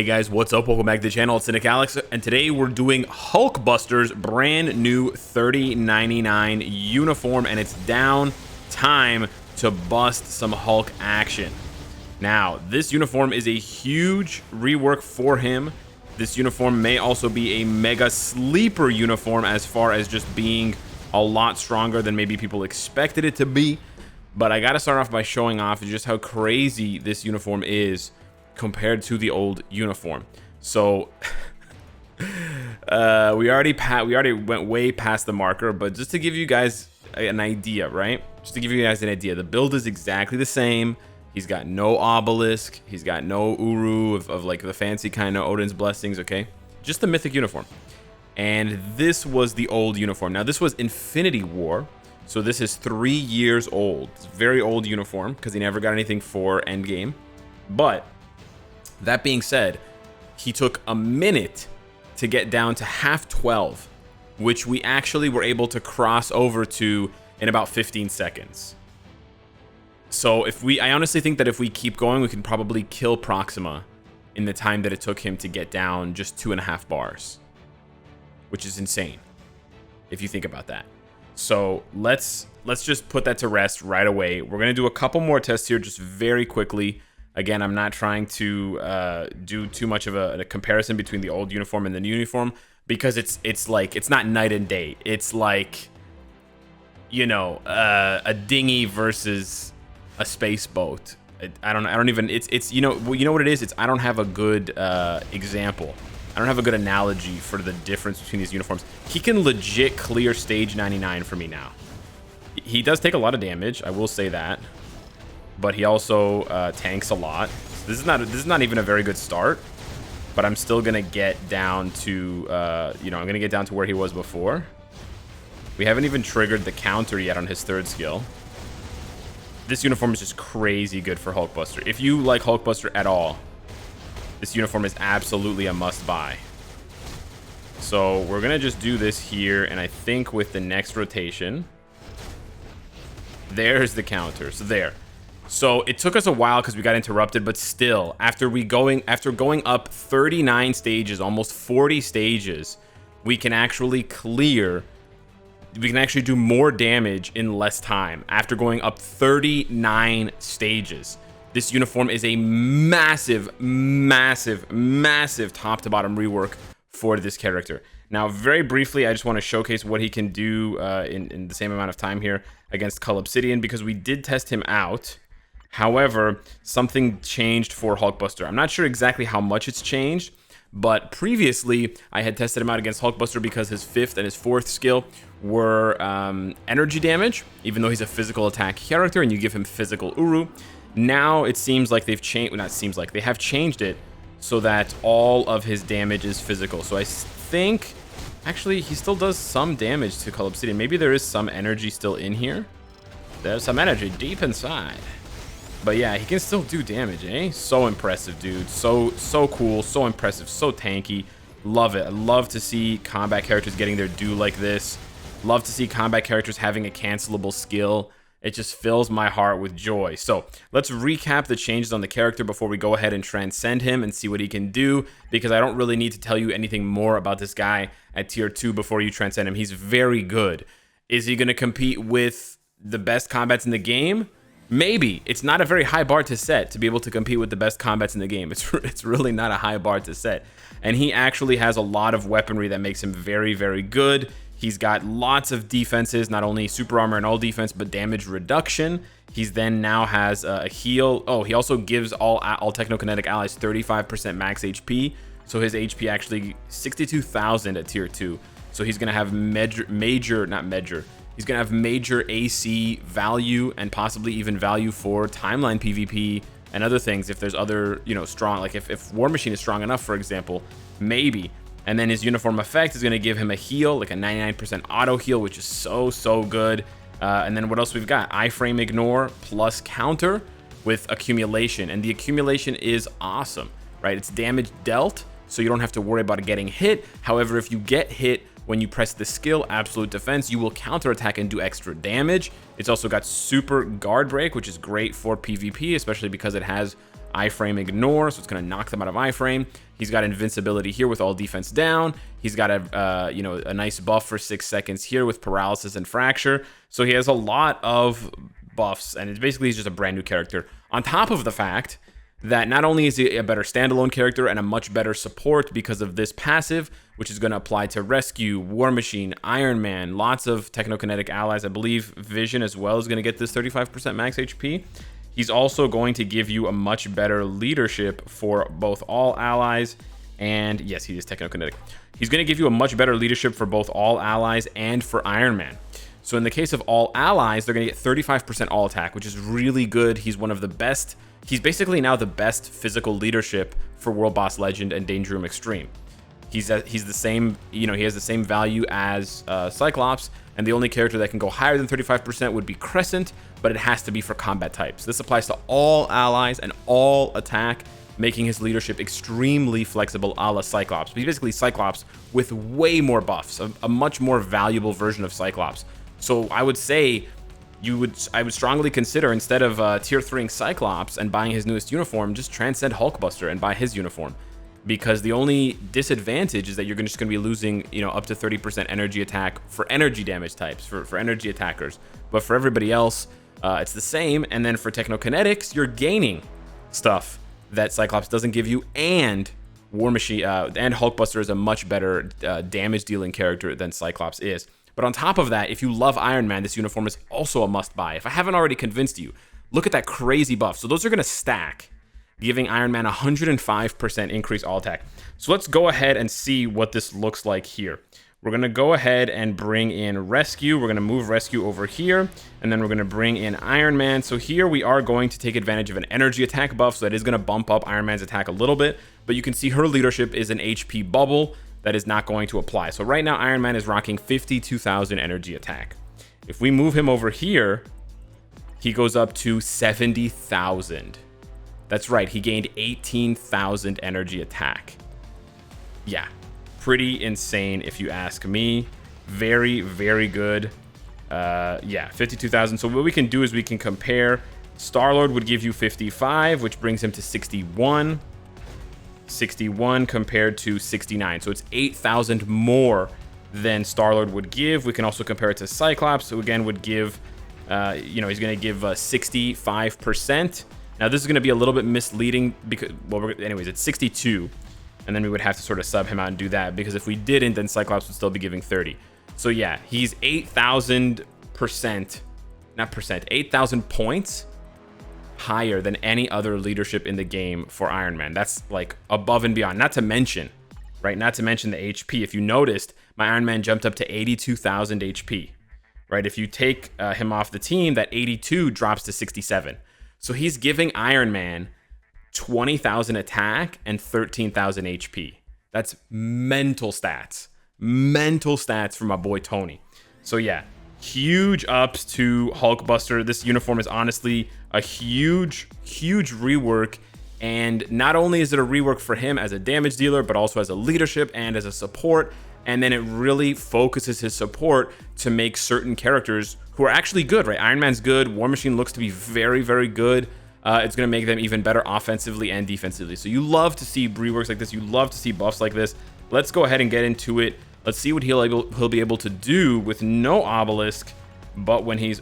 Hey guys, what's up? Welcome back to the channel. It's Cynicalex, and today we're doing HULKBUSTER's brand new $30.99 uniform, and it's down time to bust some Hulk action. Now, this uniform is a huge rework for him. This uniform may also be a mega sleeper uniform as far as just being a lot stronger than maybe people expected it to be. But I gotta start off by showing off just how crazy this uniform is compared to the old uniform. So we already went way past the marker, but just to give you guys an idea, right? Just to give you guys an idea, the build is exactly the same. He's got no obelisk, he's got no uru of like the fancy kind of Odin's blessings, okay? Just the mythic uniform. And this was the old uniform. Now this was Infinity War, so this is 3 years old. It's a very old uniform because he never got anything for Endgame. But that being said, he took a minute to get down to half 12, which we actually were able to cross over to in about 15 seconds. So I honestly think that if we keep going, we can probably kill Proxima in the time that it took him to get down just 2.5 bars, which is insane if you think about that. So let's just put that to rest right away. We're gonna do a couple more tests here just very quickly. Again, I'm not trying to do too much of a comparison between the old uniform and the new uniform, because it's like, it's not night and day. It's like, you know, a dinghy versus a space boat. I don't even, it's you know what it is? It's, I don't have a good example. I don't have a good analogy for the difference between these uniforms. He can legit clear stage 99 for me now. He does take a lot of damage, I will say that, but he also tanks a lot. So this is not even a very good start, but I'm still gonna get down to I'm gonna get down to where he was before. We haven't even triggered the counter yet on his third skill. This uniform is just crazy good for HULKBUSTER. If you like HULKBUSTER at all, this uniform is absolutely a must buy. So we're gonna just do this here, and I think with the next rotation, there's the counter. So there. So it took us a while because we got interrupted, but still, after going up 39 stages, almost 40 stages, we can actually do more damage in less time after going up 39 stages. This uniform is a massive, massive, massive top to bottom rework for this character. Now, very briefly, I just want to showcase what he can do in the same amount of time here against HULKBUSTER, because we did test him out. However, something changed for HULKBUSTER. I'm not sure exactly how much it's changed, but previously I had tested him out against HULKBUSTER because his 5th and his 4th skill were energy damage, even though he's a physical attack character and you give him physical uru. Now it seems like they've changed, not seems like, they have changed it so that all of his damage is physical. So I think, actually, he still does some damage to HULKBUSTER. Maybe there is some energy still in here. There's some energy deep inside. But yeah, he can still do damage, eh? So impressive, dude. So cool, so impressive, so tanky. Love it. I love to see combat characters getting their due like this. Love to see combat characters having a cancelable skill. It just fills my heart with joy. So let's recap the changes on the character before we go ahead and transcend him and see what he can do, because I don't really need to tell you anything more about this guy at tier 2 before you transcend him. He's very good. Is he going to compete with the best combats in the game? Maybe. It's not a very high bar to set to be able to compete with the best combats in the game. It's really not a high bar to set. And he actually has a lot of weaponry that makes him very, very good. He's got lots of defenses, not only super armor and all defense, but damage reduction. He's then now has a heal. Oh, he also gives all technokinetic allies 35% max HP. So his HP actually 62,000 at tier 2. So he's gonna have He's gonna have major AC value and possibly even value for timeline PvP and other things. If there's other, strong, like if War Machine is strong enough, for example, maybe. And then his uniform effect is gonna give him a heal, like a 99% auto heal, which is so good. And then what else we've got? Iframe ignore plus counter with accumulation, and the accumulation is awesome, right? It's damage dealt, so you don't have to worry about getting hit. However, if you get hit, when you press the skill Absolute Defense, you will counterattack and do extra damage. It's also got Super Guard Break, which is great for PvP, especially because it has iframe ignore, so it's going to knock them out of iframe. He's got invincibility here with all defense down. He's got a a nice buff for 6 seconds here with paralysis and fracture. So he has a lot of buffs, and it's basically he's just a brand new character. On top of the fact that not only is he a better standalone character and a much better support because of this passive, which is going to apply to Rescue, War Machine, Iron Man, lots of technokinetic allies. I believe Vision as well is going to get this 35% max HP. He's also going to give you a much better leadership for both all allies and, yes, he is technokinetic. He's going to give you a much better leadership for both all allies and for Iron Man. So in the case of all allies, they're going to get 35% all attack, which is really good. He's one of the best. He's basically now the best physical leadership for World Boss Legend and Danger Room Extreme. He's the same, he has the same value as Cyclops, and the only character that can go higher than 35% would be Crescent, but it has to be for combat types. This applies to all allies and all attack, making his leadership extremely flexible a la Cyclops. He's basically Cyclops with way more buffs, a much more valuable version of Cyclops. So I would say I would strongly consider, instead of tier 3ing Cyclops and buying his newest uniform, just transcend HULKBUSTER and buy his uniform. Because the only disadvantage is that you're just going to be losing, up to 30% energy attack for energy damage types, for energy attackers. But for everybody else, it's the same. And then for technokinetics, you're gaining stuff that Cyclops doesn't give you, and War Machine and HULKBUSTER is a much better damage dealing character than Cyclops is. But on top of that, if you love Iron Man, this uniform is also a must-buy. If I haven't already convinced you, look at that crazy buff. So those are going to stack, giving Iron Man 105% increase all attack. So let's go ahead and see what this looks like here. We're going to go ahead and bring in Rescue. We're going to move Rescue over here, and then we're going to bring in Iron Man. So here we are going to take advantage of an energy attack buff, so that is going to bump up Iron Man's attack a little bit. But you can see her leadership is an HP bubble that is not going to apply. So right now, Iron Man is rocking 52,000 energy attack. If we move him over here, he goes up to 70,000. That's right, he gained 18,000 energy attack. Yeah, pretty insane if you ask me. Very, very good. Yeah, 52,000. So what we can do is we can compare. Star-Lord would give you 55, which brings him to 61. 61 compared to 69. So it's 8,000 more than Star-Lord would give. We can also compare it to Cyclops, who again would give, he's going to give 65%. Now this is going to be a little bit misleading because, well, anyways, it's 62. And then we would have to sort of sub him out and do that, because if we didn't, then Cyclops would still be giving 30. So yeah, he's 8,000%, 8,000 points higher than any other leadership in the game for Iron Man. That's like above and beyond. Not to mention the HP. If you noticed, my Iron Man jumped up to 82,000 HP, right? If you take him off the team, that 82 drops to 67. So he's giving Iron Man 20,000 attack and 13,000 HP. That's mental stats from my boy Tony. So yeah, huge ups to HULKBUSTER. This uniform is honestly a huge rework, and not only is it a rework for him as a damage dealer, but also as a leadership and as a support. And then it really focuses his support to make certain characters who are actually good, right? Iron Man's good. War Machine looks to be very, very good. It's going to make them even better offensively and defensively. So you love to see reworks like this. You love to see buffs like this. Let's go ahead and get into it. Let's see what he'll be able to do with no obelisk, but when he is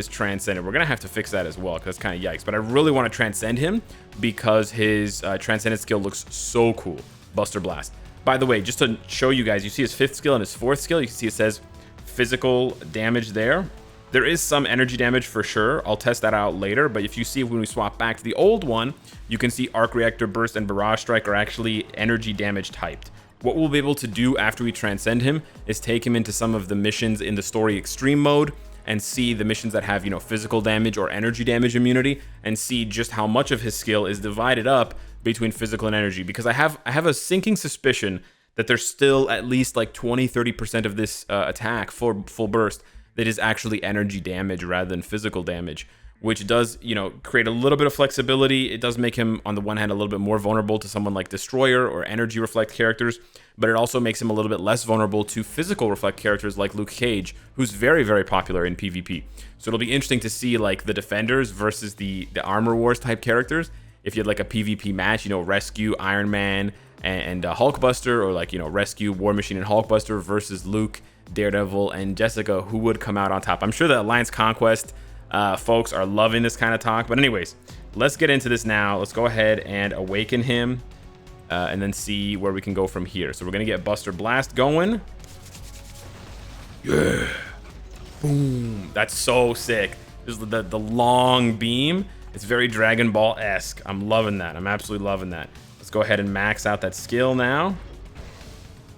transcended. We're going to have to fix that as well, because that's kind of yikes. But I really want to transcend him because his transcendent skill looks so cool. Buster Blast. By the way, just to show you guys, you see his 5th skill and his 4th skill. You can see it says physical damage there. There is some energy damage for sure. I'll test that out later. But if you see when we swap back to the old one, you can see Arc Reactor Burst and Barrage Strike are actually energy damage typed. What we'll be able to do after we transcend him is take him into some of the missions in the story extreme mode and see the missions that have, physical damage or energy damage immunity, and see just how much of his skill is divided up between physical and energy. Because I have a sinking suspicion that there's still at least like 20-30% of this attack for full burst that is actually energy damage rather than physical damage, which does, you know, create a little bit of flexibility. It does make him, on the one hand, a little bit more vulnerable to someone like Destroyer or Energy Reflect characters, but it also makes him a little bit less vulnerable to Physical Reflect characters like Luke Cage, who's very, very popular in PvP. So it'll be interesting to see, like, the Defenders versus the Armor Wars type characters. If you had, like, a PvP match, you know, Rescue, Iron Man, and Hulkbuster, or, like, you know, Rescue, War Machine, and Hulkbuster versus Luke, Daredevil, and Jessica, who would come out on top? I'm sure the Alliance Conquest folks are loving this kind of talk. But anyways, let's get into this now. Let's go ahead and awaken him and then see where we can go from here. So we're going to get Buster Blast going. Yeah. Boom. That's so sick. This is the long beam. It's very Dragon Ball-esque. I'm loving that. I'm absolutely loving that. Let's go ahead and max out that skill now.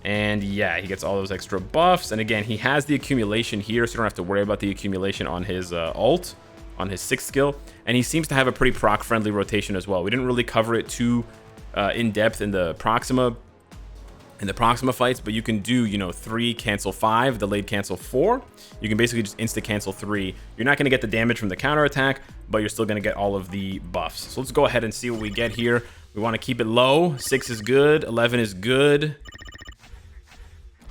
And yeah, he gets all those extra buffs. And again, he has the accumulation here, so you don't have to worry about the accumulation on his ult, on his 6th skill. And he seems to have a pretty proc-friendly rotation as well. We didn't really cover it too in depth in the Proxima fights, but you can do, you know, 3 cancel 5, delayed cancel 4. You can basically just insta cancel 3. You're not going to get the damage from the counter attack, but you're still going to get all of the buffs. So let's go ahead and see what we get here. We want to keep it low. 6 is good. 11 is good.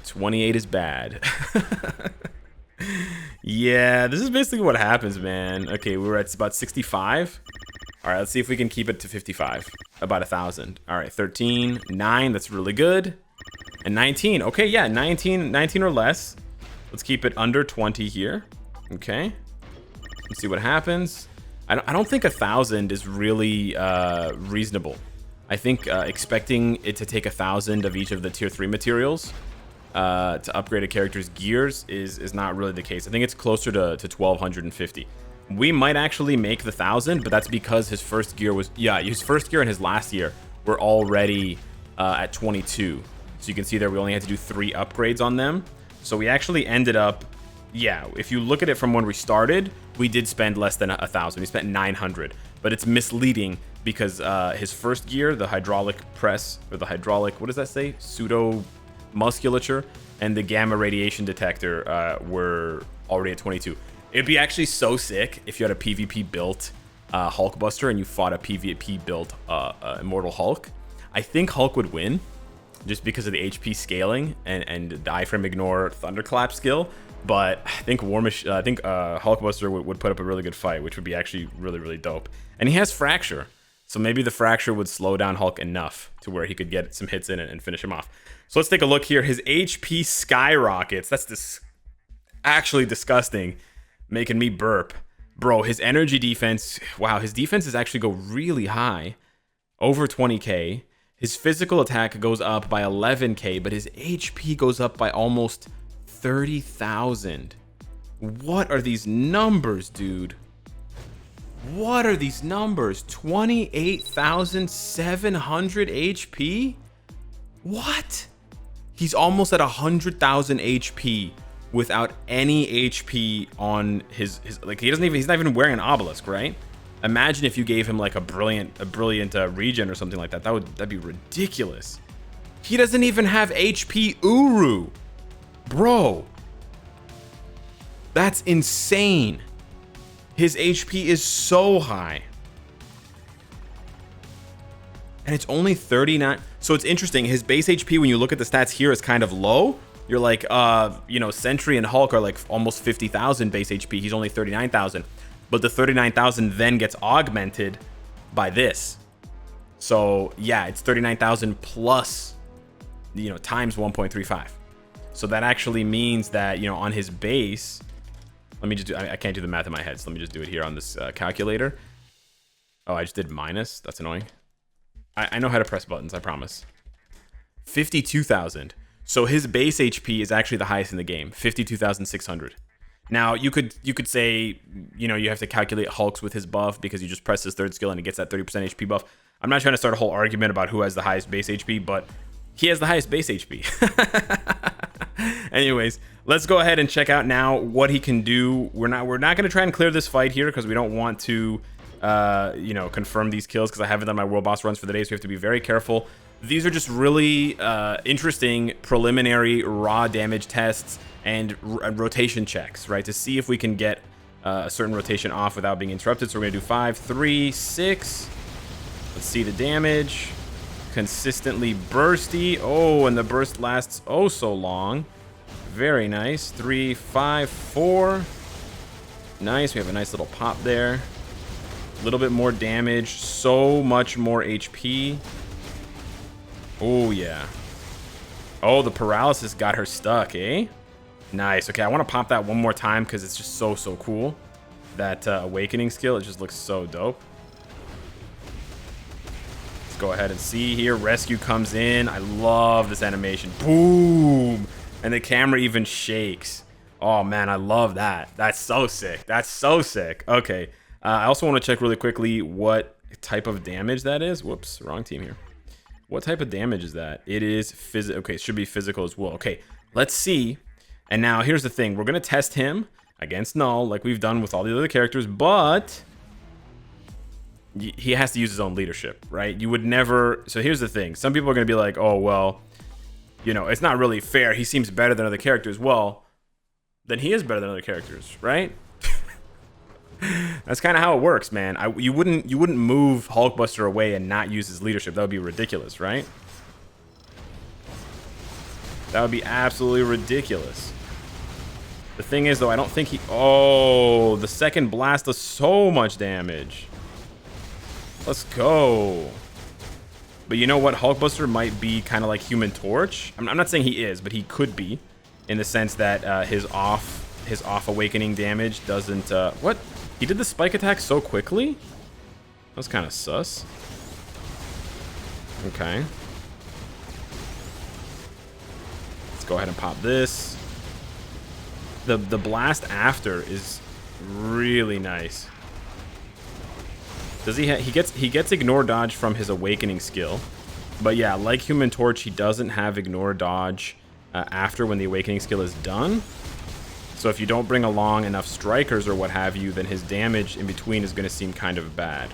28 is bad. Yeah, this is basically what happens, man. Okay, we were at about 65. All right, let's see if we can keep it to 55. About 1,000. All right, 13, 9, that's really good. And 19, okay, yeah, 19 or less. Let's keep it under 20 here. Okay, let's see what happens. I don't think 1,000 is really reasonable. I think expecting it to take 1,000 of each of the tier 3 materials to upgrade a character's gears is not really the case. I think it's closer to 1,250. We might actually make the 1,000, but that's because his first gear was, yeah, his first gear and his last year were already at 22. So you can see there we only had to do 3 upgrades on them. So we actually ended up, yeah, if you look at it from when we started, we did spend less than 1,000. We spent 900, but it's misleading because his first gear, the hydraulic press, or the hydraulic, what does that say? Pseudo musculature, and the gamma radiation detector were already at 22. It'd be actually so sick if you had a PvP built HULKBUSTER and you fought a PvP built Immortal Hulk. I think Hulk would win just because of the HP scaling and the iframe ignore thunderclap skill. But I think HULKBUSTER would put up a really good fight, which would be actually really, really dope. And he has Fracture, so maybe the Fracture would slow down Hulk enough to where he could get some hits in it and finish him off. So let's take a look here. His HP skyrockets. That's actually disgusting, making me burp. Bro, his energy defense, wow, his defenses actually go really high, over 20k. His physical attack goes up by 11k, but his HP goes up by almost 30,000. What are these numbers, dude? What are these numbers? 28,700 HP? What? He's almost at 100,000 HP without any HP on his like he's not even wearing an obelisk, right? Imagine if you gave him like a brilliant regen or something like that. That'd be ridiculous. He doesn't even have HP Uru. Bro. That's insane. His HP is so high. And it's only 39. So it's interesting. His base HP, when you look at the stats here, is kind of low. You're like, you know, Sentry and Hulk are like almost 50,000 base HP. He's only 39,000. But the 39,000 then gets augmented by this. So yeah, it's 39,000 plus, you know, times 1.35. So that actually means that, you know, on his base, let me just do, I can't do the math in my head. So let me just do it here on this calculator. Oh, I just did minus. That's annoying. I know how to press buttons, I promise. 52,000. So his base HP is actually the highest in the game, 52,600. Now, you could say, you know, you have to calculate Hulk's with his buff because you just press his 3rd skill and he gets that 30% HP buff. I'm not trying to start a whole argument about who has the highest base HP, but he has the highest base HP. Anyways, let's go ahead and check out now what he can do. We're not going to try and clear this fight here because we don't want to you know, confirm these kills because I haven't done my world boss runs for the day, so we have to be very careful. These are just really interesting preliminary raw damage tests and rotation checks, right, to see if we can get a certain rotation off without being interrupted. So we're gonna do 5, 3, 6. Let's see the damage. Consistently bursty. Oh, and the burst lasts oh so long. Very nice. 3, 5, 4. Nice. We have a nice little pop there. A little bit more damage. So much more HP. Oh, yeah. Oh, the paralysis got her stuck, eh? Nice. Okay, I want to pop that one more time because it's just so cool. That awakening skill, it just looks so dope. Let's go ahead and see here. Rescue comes in. I love this animation. Boom! And the camera even shakes. Oh, man, I love that. That's so sick. That's so sick. Okay. I also want to check really quickly what type of damage that is. Whoops, wrong team here. What type of damage is that? It is physical. Okay, it should be physical as well. Okay, let's see. And now here's the thing. We're going to test him against Null like we've done with all the other characters, but he has to use his own leadership, right? You would never... So here's the thing. Some people are going to be like, oh, well, you know, it's not really fair. He seems better than other characters. Well, then he is better than other characters, right? That's kind of how it works, man. You wouldn't move HULKBUSTER away and not use his leadership. That would be ridiculous, right? That would be absolutely ridiculous. The thing is, though, I don't think he... Oh, the second blast does so much damage. Let's go. But you know what? HULKBUSTER might be kind of like Human Torch. I'm not saying he is, but he could be, in the sense that his off awakening damage doesn't... What? He did the spike attack so quickly? That's kind of sus. Okay. Let's go ahead and pop this. The blast after is really nice. Does he gets ignore dodge from his awakening skill. But yeah, like Human Torch, he doesn't have ignore dodge after when the awakening skill is done. So if you don't bring along enough strikers or what have you, then his damage in between is going to seem kind of bad.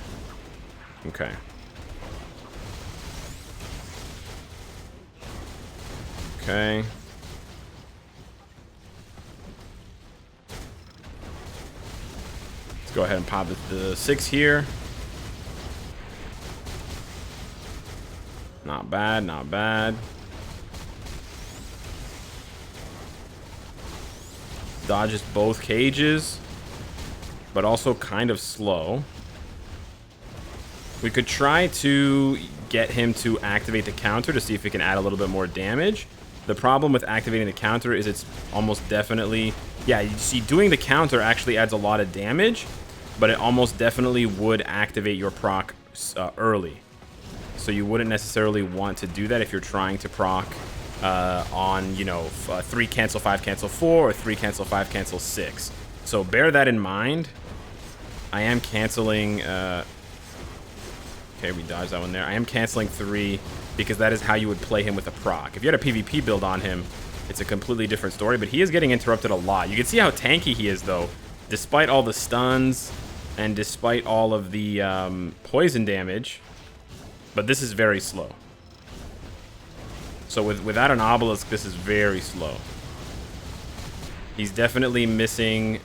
Okay. Okay. Let's go ahead and pop the 6 here. Not bad, not bad. Dodges both cages, but also kind of slow. We could try to get him to activate the counter to see if we can add a little bit more damage. The problem with activating the counter is it's almost definitely... Yeah, you see, doing the counter actually adds a lot of damage, but it almost definitely would activate your proc early. So you wouldn't necessarily want to do that if you're trying to proc on, you know, 3 cancel 5 cancel 4 or 3 cancel 5 cancel 6. So bear that in mind. I am canceling okay, we dodged that one there. I am canceling 3 because that is how you would play him with a proc. If you had a PvP build on him, it's a completely different story, but he is getting interrupted a lot. You can see how tanky he is, though, despite all the stuns and despite all of the poison damage. But this is very slow. So without an obelisk, this is very slow. He's definitely missing...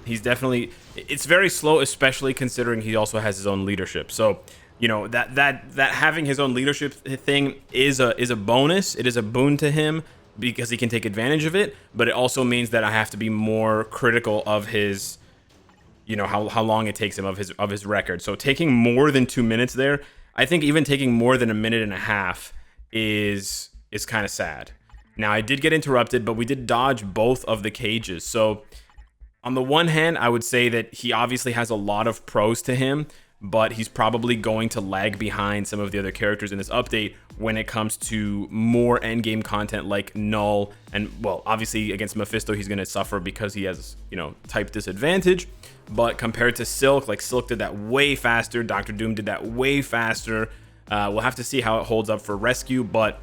It's very slow, especially considering he also has his own leadership. So, you know, that having his own leadership thing is a bonus. It is a boon to him because he can take advantage of it. But it also means that I have to be more critical of his, you know, how long it takes him of his record. So taking more than 2 minutes there, I think even taking more than 1.5 minutes is kind of sad. Now, I did get interrupted, but we did dodge both of the cages. So on the one hand, I would say that he obviously has a lot of pros to him, but he's probably going to lag behind some of the other characters in this update when it comes to more endgame content like Null. And, well, obviously against Mephisto, he's going to suffer because he has, you know, type disadvantage. But compared to Silk, like Silk did that way faster. Dr. Doom did that way faster. We'll have to see how it holds up for Rescue, but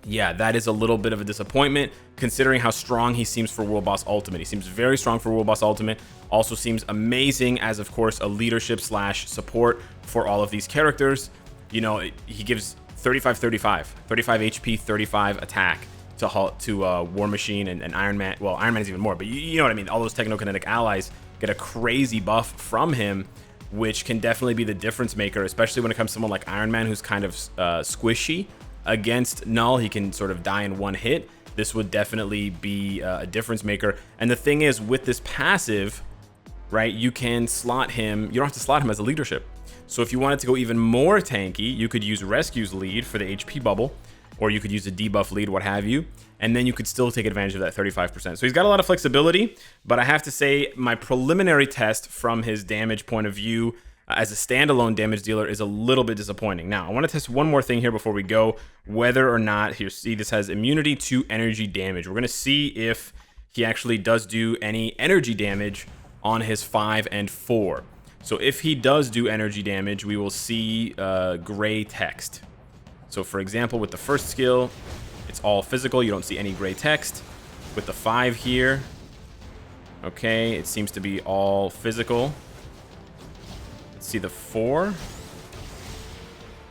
yeah, that is a little bit of a disappointment considering how strong he seems for World Boss Ultimate. He seems very strong for World Boss Ultimate. Also seems amazing as, of course, a leadership / support for all of these characters. You know, he gives 35 HP, 35 attack to War Machine and Iron Man. Well, Iron Man is even more, but you know what I mean. All those technokinetic allies get a crazy buff from him, which can definitely be the difference maker, especially when it comes to someone like Iron Man, who's kind of squishy against Null. He can sort of die in one hit. This would definitely be a difference maker. And the thing is, with this passive, right, you can slot him. You don't have to slot him as a leadership. So if you wanted to go even more tanky, you could use Rescue's lead for the HP bubble, or you could use a debuff lead, what have you, and then you could still take advantage of that 35%. So he's got a lot of flexibility, but I have to say my preliminary test from his damage point of view as a standalone damage dealer is a little bit disappointing. Now, I want to test one more thing here before we go, whether or not, here, see, this has immunity to energy damage. We're going to see if he actually does do any energy damage on his 5 and 4. So if he does do energy damage, we will see gray text. So for example, with the first skill, it's all physical. You don't see any gray text. With the 5 here, okay, it seems to be all physical. Let's see the 4.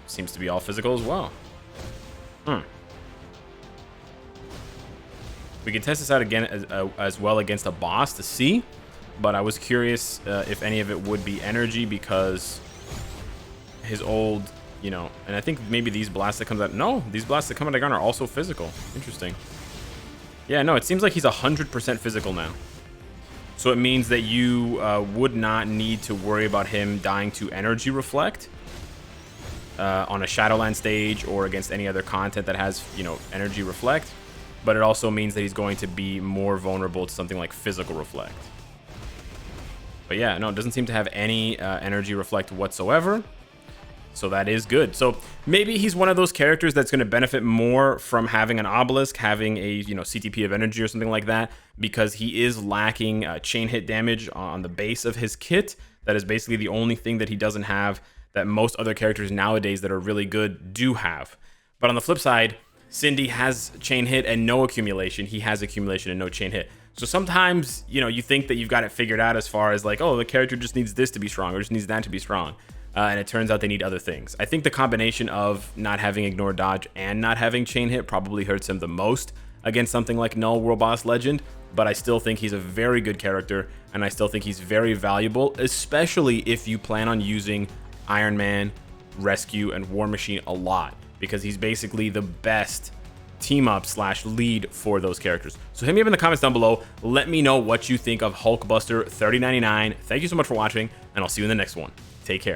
Seems to be all physical as well. We can test this out again as well against a boss to see, but I was curious if any of it would be energy, because his old, you know, and I think maybe these blasts that comes out, no, these blasts that come out of gun are also physical. Interesting. Yeah, no, it seems like he's 100% physical now. So it means that you would not need to worry about him dying to energy reflect on a Shadowland stage or against any other content that has, you know, energy reflect. But it also means that he's going to be more vulnerable to something like physical reflect. But yeah, no, it doesn't seem to have any energy reflect whatsoever. So that is good. So maybe he's one of those characters that's going to benefit more from having an obelisk, having a, you know, CTP of energy or something like that, because he is lacking chain hit damage on the base of his kit. That is basically the only thing that he doesn't have that most other characters nowadays that are really good do have. But on the flip side, Cindy has chain hit and no accumulation. He has accumulation and no chain hit. So sometimes, you know, you think that you've got it figured out as far as like, oh, the character just needs this to be strong or just needs that to be strong. And it turns out they need other things. I think the combination of not having ignore dodge and not having chain hit probably hurts him the most against something like Null World Boss Legend, but I still think he's a very good character, and I still think he's very valuable, especially if you plan on using Iron Man, Rescue, and War Machine a lot, because he's basically the best team up / lead for those characters. So hit me up in the comments down below. Let me know what you think of HULKBUSTER 3099. Thank you so much for watching, and I'll see you in the next one. Take care.